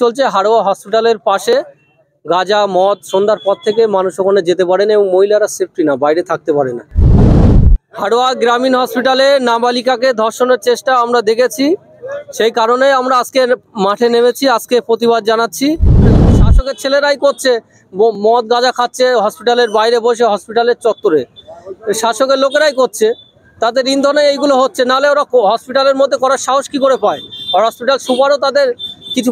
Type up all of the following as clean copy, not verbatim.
চলছে হাড়োয়া হসপিটালের পাশে গাঁজা মদ সন্ধ্যার পর থেকে মানুষ ওখানে যেতে পারে না এবং মহিলারা সেফটি না, বাইরে থাকতে পারে না। হাড়োয়া গ্রামীণ হসপিটালে নাবালিকাকে ধর্ষণের চেষ্টা আমরা দেখেছি, সেই কারণে আমরা আজকে মাঠে নেমেছি, আজকে প্রতিবাদ জানাচ্ছি। শাসকের ছেলেরাই করছে, মদ গাঁজা খাচ্ছে হসপিটালের বাইরে বসে, হসপিটালের চত্বরে শাসকের লোকেরাই করছে, তাদের ইন্ধনে এইগুলো হচ্ছে, নাহলে ওরা হসপিটালের মধ্যে করার সাহস কি করে পায়? আর হসপিটাল সুপারও তাদের কিছু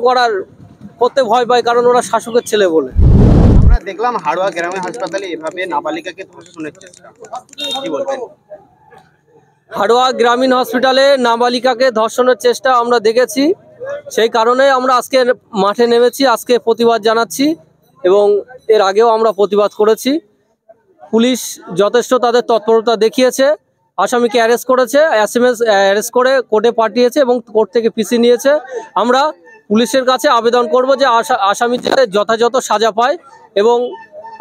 করতে ভয় পায়, কারণ ওরা শাসকের ছেলে বলে। আমরা দেখলাম হাড়োয়া গ্রামীণ হাসপাতালে এভাবে নাবালিকাকে ধর্ষণের চেষ্টা, কি বলবেন? হাড়োয়া গ্রামীণ হসপিটালে নাবালিকাকে ধর্ষণের চেষ্টা আমরা দেখেছি, সেই কারণে আমরা আজকে মাঠে নেমেছি, আজকে প্রতিবাদ জানাচ্ছি এবং এর আগেও আমরা প্রতিবাদ করেছি। পুলিশ যথেষ্ট তাদের তৎপরতা দেখিয়েছে, আসামিকে অ্যারেস্ট করেছে, অ্যারেস্ট করে কোর্টে পাঠিয়েছে এবং কোর্ট থেকে পিসি নিয়েছে। আমরা পুলিশের কাছে আবেদন করব যে আসামি যাতে যথাযথ সাজা পায় এবং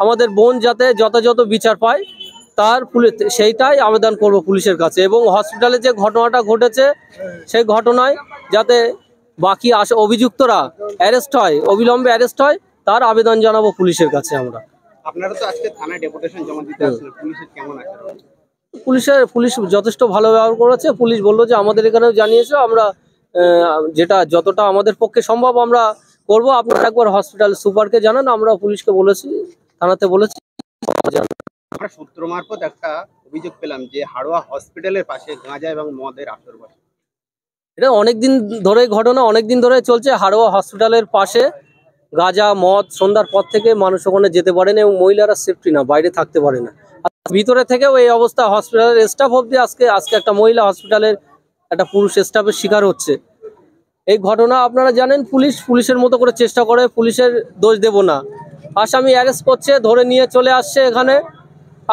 আমাদের বোন যাতে যথাযথ বিচার পায়, সেইটাই আবেদন করব পুলিশের কাছে। এবং হসপিটালে যে ঘটনাটা ঘটেছে সেই ঘটনায় যাতে বাকি অভিযুক্তরা অ্যারেস্ট হয়, অবিলম্বে অ্যারেস্ট হয়, তার আবেদন জানাবো পুলিশের কাছে। আমরা আপনারা তো আজকে থানায় ডেপুটেশন জমা দিতে আসলেন, পুলিশের কেমন আছে? পুলিশ যথেষ্ট ভালো ব্যবহার করেছে। পুলিশ বললো যে আমাদের এখানেও জানিয়েছে, আমরা যতটা আমাদের পক্ষে সম্ভব আমরা করব। আপনারা একবার হসপিটাল সুপারকে জানান, আমরা পুলিশকে বলেছি, থানাতে বলেছি। আমরা সূত্র মারফত একটা অভিযোগ পেলাম যে হাড়োয়া হসপিটালের পাশে গাঁজা এবং মদের আসর বসে। এটা অনেকদিন ধরে ঘটনা, অনেকদিন ধরে চলছে। হাড়োয়া হসপিটালের পাশে গাঁজা মদ সন্ধ্যার পর থেকে মানুষ ওখানে যেতে পারে না এবং মহিলারা সেফটি না, বাইরে থাকতে পারে না। ভিতরে থেকেও এই অবস্থা, হসপিটালের স্টাফ অবধি আজকে একটা মহিলা হসপিটালের একটা পুরুষ স্টাফের শিকার হচ্ছে। এই ঘটনা আপনারা জানেন, পুলিশের মতো করে চেষ্টা করে, পুলিশের দোষ দেব না। আসামি অ্যারেস্ট করছে, ধরে নিয়ে চলে আসছে এখানে,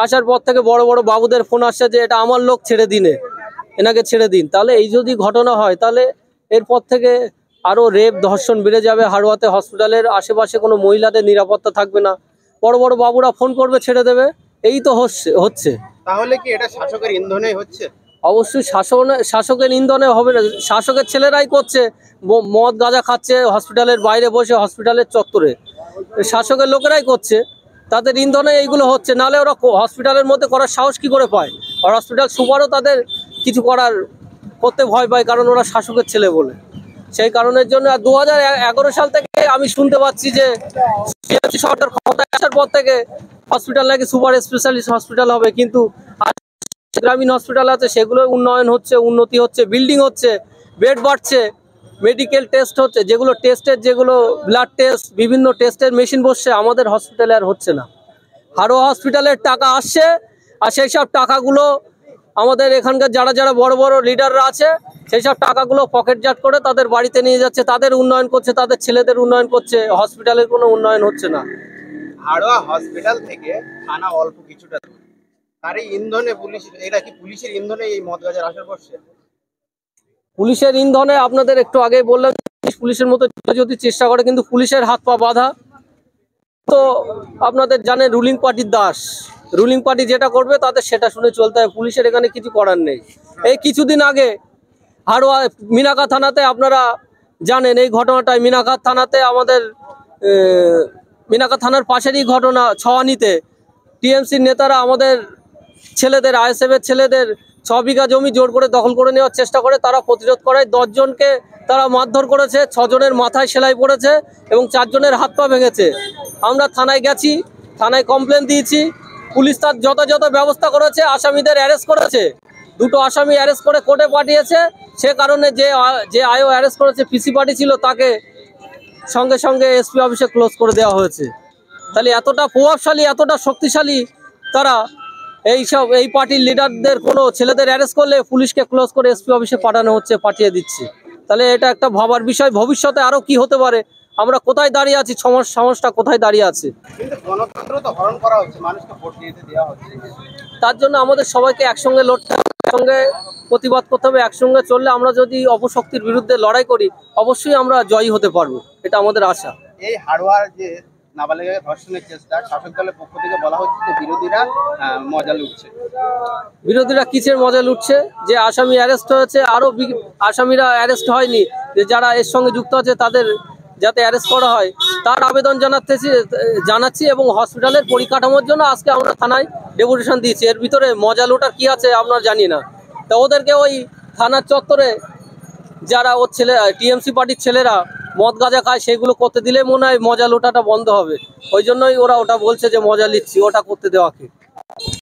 আসার পর থেকে বড় বড় বাবুদের ফোন আসছে যে এটা আমার লোক, ছেড়ে দিন, এনাকে ছেড়ে দিন। তাহলে এই যদি ঘটনা হয় তাহলে এরপর থেকে আরও রেপ ধর্ষণ বেড়ে যাবে। হাড়োয়াতে হসপিটালের আশেপাশে কোনো মহিলাদের নিরাপত্তা থাকবে না, বড় বড় বাবুরা ফোন করবে, ছেড়ে দেবে। এই তো হচ্ছে। তাহলে কি এটা শাসকের ইন্ধনেই হচ্ছে? অবশ্যই শাসকের ইন্ধনে হবে না, শাসকের ছেলেরাই করছে, মদ গাঁজা খাচ্ছে হসপিটালের বাইরে বসে, হসপিটালের চত্বরে শাসকের লোকেরাই করছে, তাদের ইন্ধনে এইগুলো হচ্ছে, নাহলে ওরা হসপিটালের মধ্যে করার সাহস কি করে পায়? আর হসপিটাল সুপারও তাদের কিছু করতে ভয় পায়, কারণ ওরা শাসকের ছেলে বলে। সেই কারণের জন্য 2011 সাল থেকে আমি শুনতে পাচ্ছি যে সরকার ক্ষমতায় আসার পর থেকে হসপিটাল নাকি সুপার স্পেশালিস্ট হসপিটাল হবে, কিন্তু গ্রামীণ হসপিটাল আছে সেগুলো উন্নয়ন হচ্ছে, উন্নতি হচ্ছে, বিল্ডিং হচ্ছে, বেড বাড়ছে, মেডিকেল টেস্ট হচ্ছে, যেগুলো ব্লাড টেস্ট, বিভিন্ন টেস্টের মেশিন বসছে, আমাদের হসপিটালে আর হচ্ছে না। হাড়োয়া হসপিটালের টাকা আসছে, আর সেই সব টাকাগুলো আমাদের এখানকার যারা বড় বড় লিডাররা আছে, সেই সব টাকাগুলো পকেটজাট করে তাদের বাড়িতে নিয়ে যাচ্ছে, তাদের উন্নয়ন করছে, তাদের ছেলেদের উন্নয়ন করছে, হসপিটালের কোনো উন্নয়ন হচ্ছে না। হাড়োয়া হসপিটাল থেকে থানা অল্প কিছুটা দূর, তারই ইন্ধনে পুলিশ, এটা কি পুলিশের ইন্ধনে এই মদ গাঁজার আসর বসছে? পুলিশের ইন্ধনে আপনাদের একটু আগে বললাম, পুলিশের মতো যদি চেষ্টা করে, কিন্তু পুলিশের হাত পা বাঁধা। তো আপনাদের জানেন রুলিং পার্টির দাস, রুলিং পার্টি যেটা করবে তাদের সেটা শুনে চলতে হয়, পুলিশের এখানে কিছু করার নেই। এই কিছুদিন আগে হাড়োয়া মিনাখা থানাতে, আপনারা জানেন এই ঘটনাটায়, মিনাখা থানাতে আমাদের মিনাখা থানার পাশেরই ঘটনা, ছওয়ানিতে টিএমসির নেতারা আমাদের ছেলেদের, আইএসএফের ছেলেদের 6 বিঘা জমি জোর করে দখল করে নেওয়ার চেষ্টা করে, তারা প্রতিরোধ করায় 10 জনকে তারা মারধর করেছে, 6 জনের মাথায় সেলাই পড়েছে এবং 4 জনের হাত পা ভেঙেছে। আমরা থানায় গেছি, থানায় কমপ্লেন দিয়েছি, পুলিশ তার যথাযথ ব্যবস্থা করেছে, আসামিদের অ্যারেস্ট করেছে, 2টো আসামি অ্যারেস্ট করে কোর্টে পাঠিয়েছে। সে কারণে যে আইও অ্যারেস্ট করেছে, পিসি পার্টি ছিল, তাকে সঙ্গে সঙ্গে এসপি অফিসে ক্লোজ করে দেওয়া হয়েছে। তাহলে এতটা প্রভাবশালী, এতটা শক্তিশালী তারা, এই পার্টির লিডারদের কোনো ছেলেদের অ্যারেস্ট করলে পুলিশকে ক্লোজ করে এসপি অফিসে পাঠানো হচ্ছে, পাঠিয়ে দিচ্ছে। তাহলে এটা একটা ভাবার বিষয়, ভবিষ্যতে আরও কি হতে পারে, আমরা কোথায় দাঁড়িয়ে আছি, সমাজটা কোথায় দাঁড়িয়ে আছে। গণতন্ত্র তো হরণ করা হচ্ছে, মানুষকে ভোট দিতে দেওয়া হচ্ছে। তার জন্য আমাদের সবাইকে একসঙ্গে লড়তে হবে, একসঙ্গে প্রতিবাদ করতে হবে। একসঙ্গে চললে, আমরা যদি অপশক্তির বিরুদ্ধে লড়াই করি, অবশ্যই আমরা জয়ী হতে পারবো, এটা আমাদের আশা। এই হাড়োয়ার যে নাবালিকাকে ধর্ষণের চেষ্টা, শাসক দলের পক্ষ থেকে বলা হচ্ছে যে বিরোধীরা মজা লুটছে। বিরোধীরা কিসের মজা লুটছে? যে আসামি অ্যারেস্ট হয়েছে, আরো আসামিরা অ্যারেস্ট হয়নি, যে যারা এর সঙ্গে যুক্ত আছে তাদের যাতে অ্যারেস্ট করা হয় তার আবেদন জানাচ্ছি এবং হসপিটালের পরিকাঠামোর জন্য আজকে আমরা থানায় ডেপুটেশন দিয়েছি। এর ভিতরে মজা লোটার কি আছে আপনার জানি না, তা ওদেরকে ওই থানার চত্বরে যারা ওর ছেলে টিএমসি পার্টির ছেলেরা মদ গাঁজা খায় সেগুলো করতে দিলে মনে হয় মজা লোটাটা বন্ধ হবে। ওই জন্যই ওরা ওটা বলছে যে মজা লিচ্ছি, ওটা করতে দেওয়াকে।